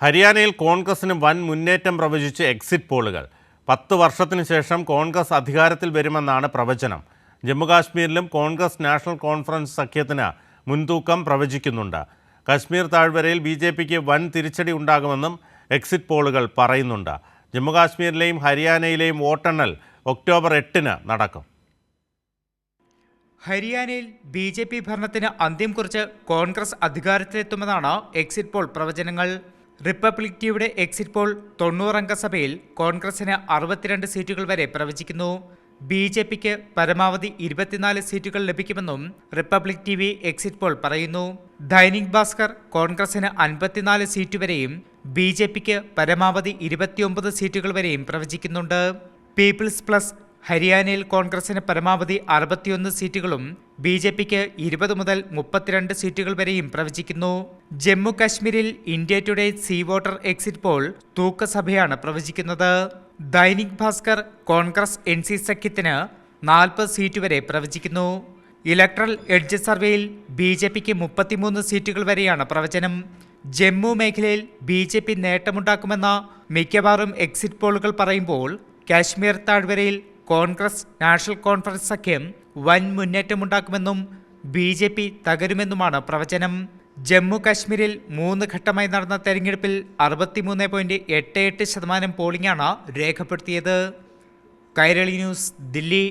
ഹരിയാനയിൽ കോൺഗ്രസിന് വൻ മുന്നേറ്റം പ്രവചിച്ച് എക്സിറ്റ് പോളുകൾ. 10 വർഷത്തിനു ശേഷം കോൺഗ്രസ് അധികാരത്തിൽ വരുമെന്നാണ് പ്രവചനം. ജമ്മുകാശ്മീരിലും കോൺഗ്രസ് നാഷണൽ കോൺഫറൻസ് സഖ്യത്തിന് മുൻതൂക്കം പ്രവചിക്കുന്നുണ്ട്. കശ്മീർ താഴ്വരയിൽ BJPക്ക് വൻ തിരിച്ചടി ഉണ്ടാകുമെന്നും എക്സിറ്റ് പോളുകൾ പറയുന്നുണ്ട്. ജമ്മുകാശ്മീരിലെയും ഹരിയാനയിലെയും വോട്ടെണ്ണൽ ഒക്ടോബർ 8-ന് നടക്കും. ഹരിയാനയിൽ BJP ഭരണത്തിന് അന്ത്യം കുറിച്ച് കോൺഗ്രസ് അധികാരത്തിലെത്തുമെന്നാണ് എക്സിറ്റ് പോൾ പ്രവചനങ്ങൾ. റിപ്പബ്ലിക് ടിവിയുടെ എക്സിറ്റ് പോൾ 90 അംഗ സഭയിൽ കോൺഗ്രസിന് 62 സീറ്റുകൾ വരെ പ്രവചിക്കുന്നു. BJPക്ക് പരമാവധി 24 സീറ്റുകൾ ലഭിക്കുമെന്നും റിപ്പബ്ലിക് TV എക്സിറ്റ് പോൾ പറയുന്നു. ദൈനിക് ഭാസ്കർ കോൺഗ്രസിന് 54 സീറ്റ് വരെയും BJPക്ക് പരമാവധി 29 സീറ്റുകൾ വരെയും പ്രവചിക്കുന്നുണ്ട്. പീപ്പിൾസ് പ്ലസ് ഹരിയാനയിൽ കോൺഗ്രസിന് പരമാവധി 61 സീറ്റുകളും BJPക്ക് 20 മുതൽ 32 സീറ്റുകൾ വരെയും പ്രവചിക്കുന്നു. ജമ്മു കാശ്മീരിൽ India today C voter exit poll തൂക്കസഭയാണ് പ്രവചിക്കുന്നത്. ദൈനിക് ഭാസ്കർ കോൺഗ്രസ് NC സഖ്യത്തിന് 40 സീറ്റ് വരെ പ്രവചിക്കുന്നു. ഇലക്ട്രൽ എഡ്ജ് സർവേയിൽ BJPക്ക് 33 സീറ്റുകൾ വരെയാണ് പ്രവചനം. ജമ്മു മേഖലയിൽ BJP നേട്ടമുണ്ടാക്കുമെന്ന മിക്കവാറും എക്സിറ്റ് പോളുകൾ പറയുമ്പോൾ കാശ്മീർ താഴ്വരയിൽ കോൺഗ്രസ് നാഷണൽ കോൺഫറൻസ് സഖ്യം വൻ മുന്നേറ്റമുണ്ടാക്കുമെന്നും BJP തകരുമെന്നുമാണ് പ്രവചനം. ജമ്മു കാശ്മീരിൽ 3 ഘട്ടമായി നടന്ന തെരഞ്ഞെടുപ്പിൽ 63.88% പോളിംഗാണ് രേഖപ്പെടുത്തിയത്. കൈരളി ന്യൂസ്, ദില്ലി.